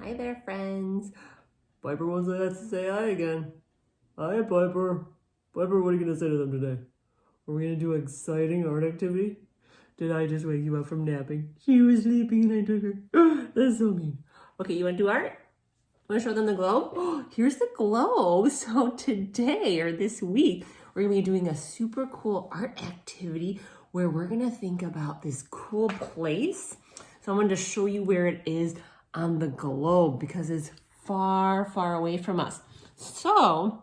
Hi there, friends. Piper wants us to say hi again. Hi, Piper. Piper, what are you going to say to them today? Are we going to do an exciting art activity? Did I just wake you up from napping? She was sleeping and I took her. That's so mean. Okay, you want to do art? Want to show them the globe? Oh, here's the globe. So today or this week, we're going to be doing a super cool art activity where we're going to think about this cool place. So I wanted to show you where it is on the globe because it's far, far away from us. So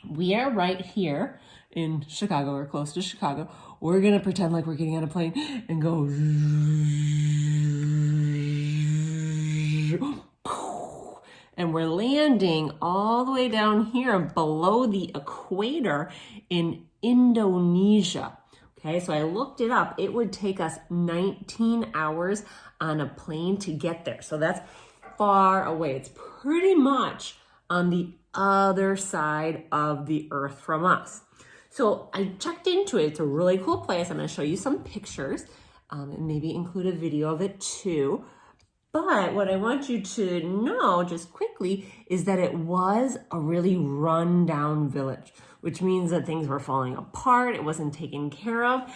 we are right here in Chicago, or close to Chicago. We're going to pretend like we're getting on a plane and go. And we're landing all the way down here below the equator in Indonesia. Okay, so I looked it up. It would take us 19 hours on a plane to get there. So that's far away. It's pretty much on the other side of the earth from us. So I checked into it. It's a really cool place. I'm going to show you some pictures and maybe include a video of it too. But what I want you to know just quickly is that it was a really run-down village, which means that things were falling apart, it wasn't taken care of,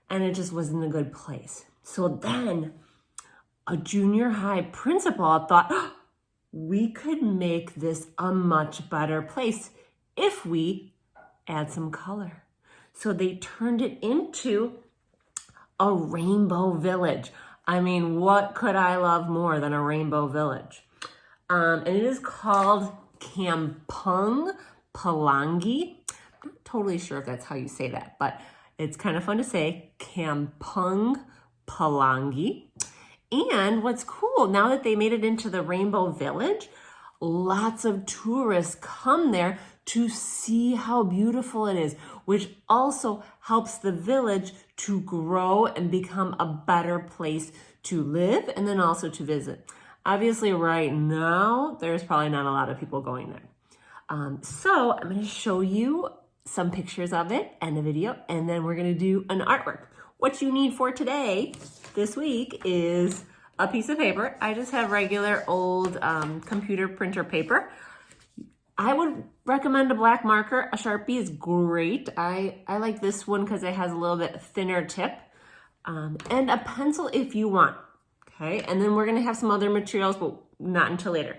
and it just wasn't a good place. So then a junior high principal thought, oh, we could make this a much better place if we add some color. So they turned it into a rainbow village. I mean, what could I love more than a rainbow village? And it is called Kampung Pelangi. I'm not totally sure if that's how you say that, but it's kind of fun to say, Kampung Pelangi. And what's cool, now that they made it into the rainbow village, lots of tourists come there to see how beautiful it is, which also helps the village to grow and become a better place to live and then also to visit. Obviously, right now, there's probably not a lot of people going there. So I'm going to show you some pictures of it and a video, and then we're going to do an artwork. What you need for today, this week, is a piece of paper. I just have regular old computer printer paper. I would recommend a black marker. A Sharpie is great. I like this one because it has a little bit thinner tip. And a pencil if you want. Okay, and then we're going to have some other materials, but not until later.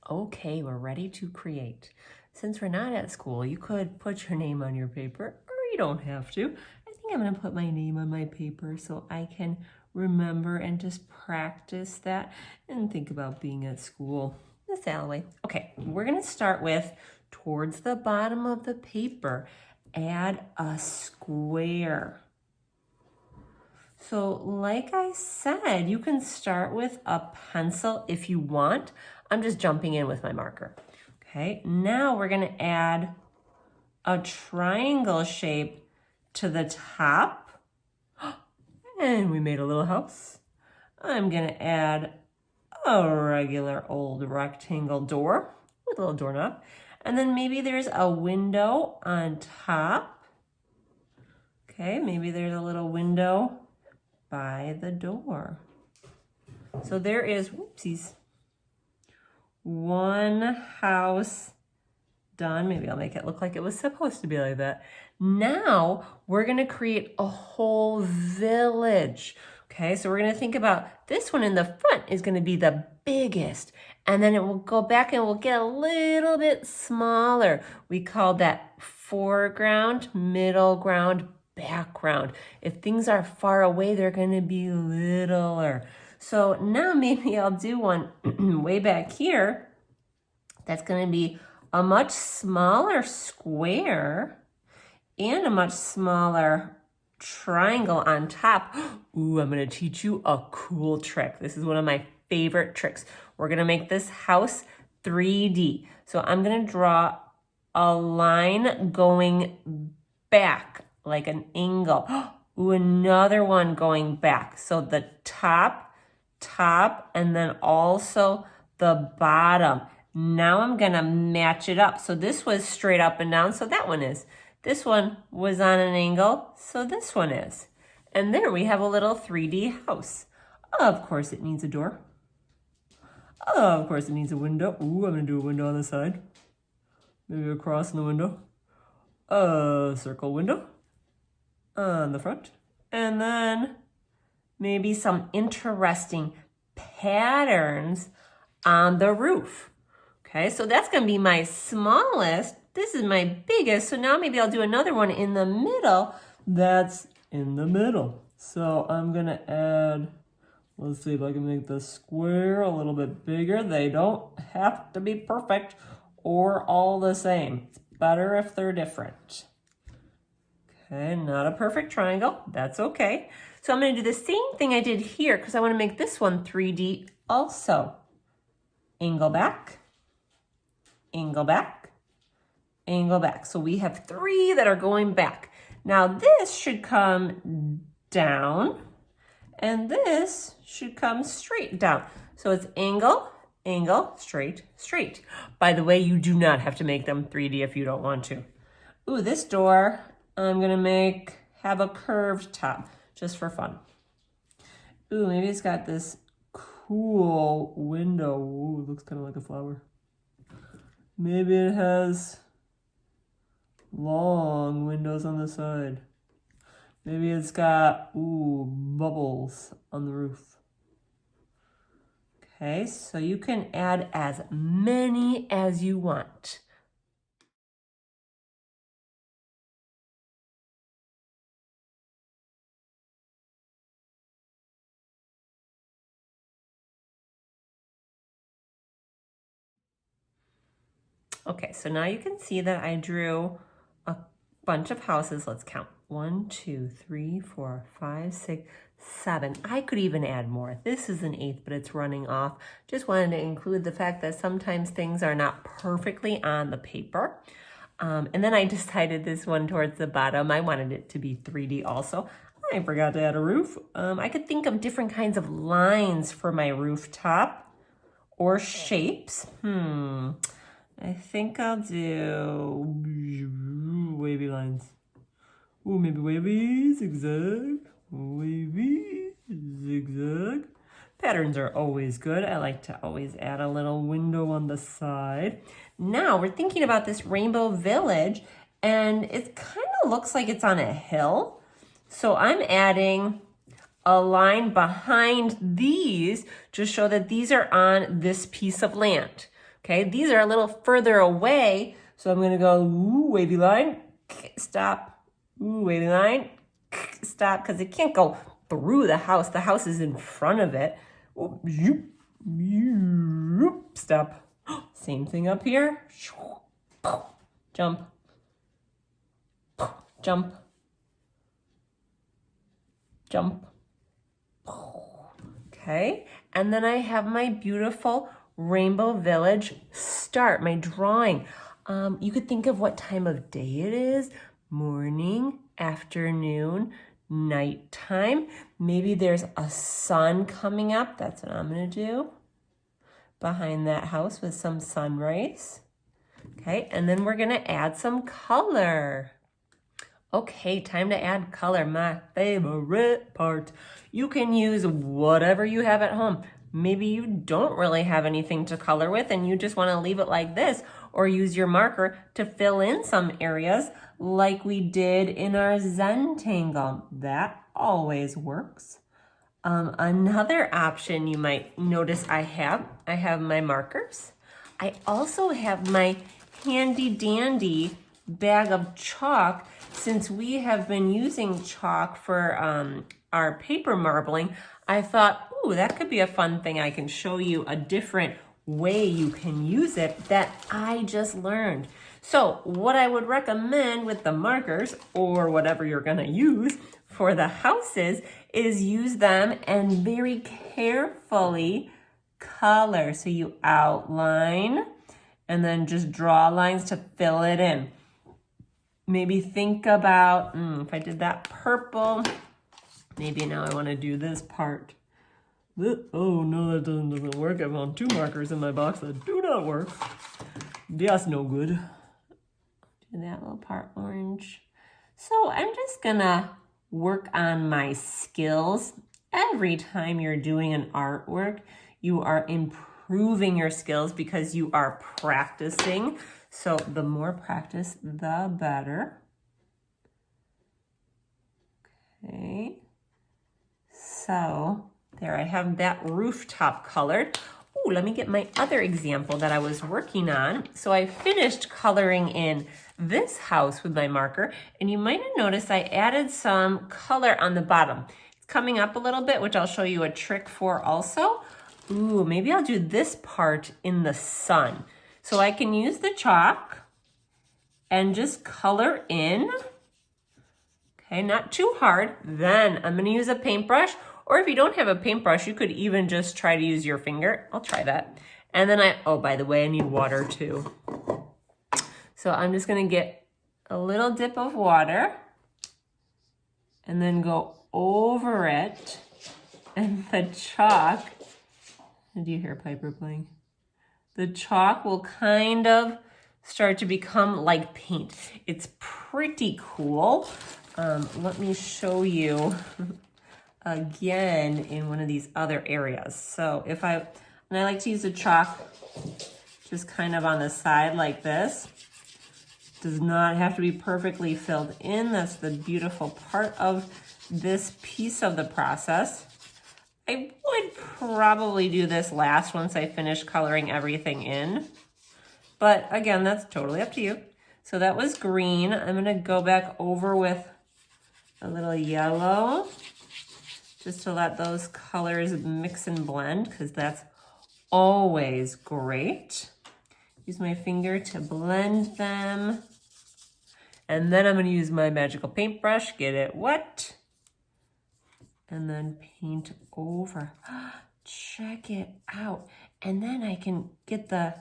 Okay, we're ready to create. Since we're not at school, you could put your name on your paper, or you don't have to. I think I'm going to put my name on my paper so I can remember and just practice that and think about being at school. Miss Alloway. Okay, we're going to start with, towards the bottom of the paper, add a square. So like I said, you can start with a pencil if you want. I'm just jumping in with my marker. Okay, now we're going to add a triangle shape to the top. And we made a little house. I'm going to add a regular old rectangle door with a little doorknob. And then maybe there's a window on top. Okay, maybe there's a little window by the door. So there is, whoopsies, one house done. Maybe I'll make it look like it was supposed to be like that. Now we're going to create a whole village. Okay, so we're going to think about this one in the front is going to be the biggest, and then it will go back and we'll get a little bit smaller. We call that foreground, middle ground, background. If things are far away, they're going to be littler. So now maybe I'll do one way back here. That's going to be a much smaller square and a much smaller triangle on top. Ooh, I'm going to teach you a cool trick. This is one of my favorite tricks. We're going to make this house 3D. So I'm going to draw a line going back like an angle. Ooh, another one going back. So the top, and then also the bottom. Now I'm gonna match it up. So this was straight up and down, so that one is. This one was on an angle, so this one is. And there we have a little 3D house. Of course it needs a door. Of course it needs a window. Ooh, I'm gonna do a window on the side. Maybe a cross in the window. A circle window on the front. And then maybe some interesting patterns on the roof. Okay, so that's gonna be my smallest. This is my biggest. So now maybe I'll do another one in the middle that's in the middle. So I'm gonna add, let's see if I can make the square a little bit bigger. They don't have to be perfect or all the same. It's better if they're different. Okay, not a perfect triangle. That's okay. So I'm going to do the same thing I did here because I want to make this one 3D also. Angle back, angle back, angle back. So we have 3 that are going back. Now this should come down and this should come straight down. So it's angle, angle, straight, straight. By the way, you do not have to make them 3D if you don't want to. Ooh, this door I'm gonna have a curved top just for fun. Ooh, maybe it's got this cool window. Ooh, it looks kind of like a flower. Maybe it has long windows on the side. Maybe it's got, ooh, bubbles on the roof. Okay, so you can add as many as you want. Okay, so now you can see that I drew a bunch of houses. Let's count. 1, 2, 3, 4, 5, 6, 7. I could even add more. This is an 8th, but it's running off. Just wanted to include the fact that sometimes things are not perfectly on the paper. And then I decided this one towards the bottom, I wanted it to be 3D also. I forgot to add a roof. I could think of different kinds of lines for my rooftop or shapes. I think I'll do wavy lines. Ooh, maybe wavy, zigzag, wavy, zigzag. Patterns are always good. I like to always add a little window on the side. Now we're thinking about this rainbow village and it kind of looks like it's on a hill. So I'm adding a line behind these to show that these are on this piece of land. Okay, these are a little further away. So I'm gonna go, ooh, wavy line, stop, ooh, wavy line, stop, because it can't go through the house. The house is in front of it. Stop. Same thing up here. Jump, jump, jump. Okay, and then I have my beautiful Rainbow Village start, my drawing. You could think of what time of day it is, morning, afternoon, nighttime. Maybe there's a sun coming up. That's what I'm gonna do. Behind that house with some sun rays. Okay, and then we're gonna add some color. Okay, time to add color, my favorite part. You can use whatever you have at home. Maybe you don't really have anything to color with and you just want to leave it like this, or use your marker to fill in some areas like we did in our Zentangle. That always works. Another option you might notice I have my markers. I also have my handy dandy bag of chalk. Since we have been using chalk for our paper marbling, I thought, ooh, that could be a fun thing. I can show you a different way you can use it that I just learned. So what I would recommend with the markers or whatever you're gonna use for the houses is use them and very carefully color. So you outline and then just draw lines to fill it in. Maybe think about, if I did that purple, maybe now I want to do this part. Oh no, that doesn't work. I found 2 markers in my box that do not work. That's no good. Do that little part orange. So I'm just gonna work on my skills. Every time you're doing an artwork, you are improving your skills because you are practicing. So the more practice, the better. Okay, so there I have that rooftop colored. Oh, let me get my other example that I was working on. So I finished coloring in this house with my marker, and you might have noticed I added some color on the bottom. It's coming up a little bit, which I'll show you a trick for also. Ooh, maybe I'll do this part in the sun. So I can use the chalk and just color in. Okay, not too hard. Then I'm gonna use a paintbrush, or if you don't have a paintbrush, you could even just try to use your finger. I'll try that. And then oh, by the way, I need water too. So I'm just gonna get a little dip of water and then go over it. And the chalk, do you hear Piper playing? The chalk will kind of start to become like paint. It's pretty cool. Let me show you again in one of these other areas. So and I like to use the chalk just kind of on the side like this. Does not have to be perfectly filled in. That's the beautiful part of this piece of the process. I would probably do this last once I finish coloring everything in. But again, that's totally up to you. So that was green. I'm gonna go back over with a little yellow just to let those colors mix and blend, because that's always great. Use my finger to blend them. And then I'm gonna use my magical paintbrush, get it wet, and then paint over. Check it out. And then I can get the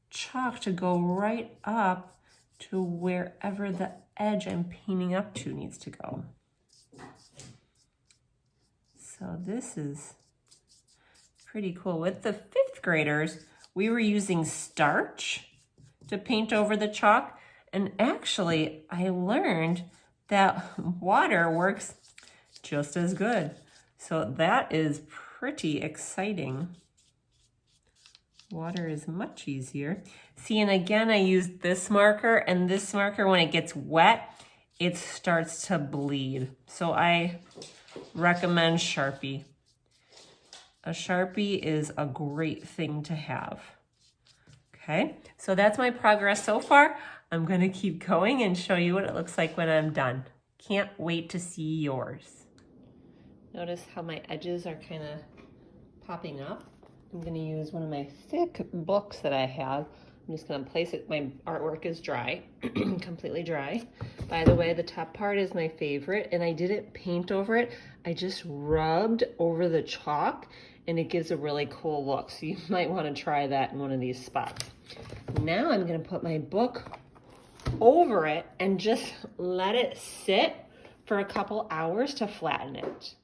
chalk to go right up to wherever the edge I'm painting up to needs to go. So this is pretty cool. With the 5th graders, we were using starch to paint over the chalk. And actually, I learned that water works just as good. So that is pretty exciting. Water is much easier. See, and again, I used this marker, and this marker, when it gets wet, it starts to bleed. So I recommend Sharpie. A Sharpie is a great thing to have. Okay, so that's my progress so far. I'm gonna keep going and show you what it looks like when I'm done. Can't wait to see yours. Notice how my edges are kind of popping up. I'm gonna use one of my thick books that I have. I'm just gonna place it, my artwork is dry, completely dry. By the way, the top part is my favorite, and I didn't paint over it. I just rubbed over the chalk, and it gives a really cool look. So you might wanna try that in one of these spots. Now I'm gonna put my book over it and just let it sit for a couple hours to flatten it.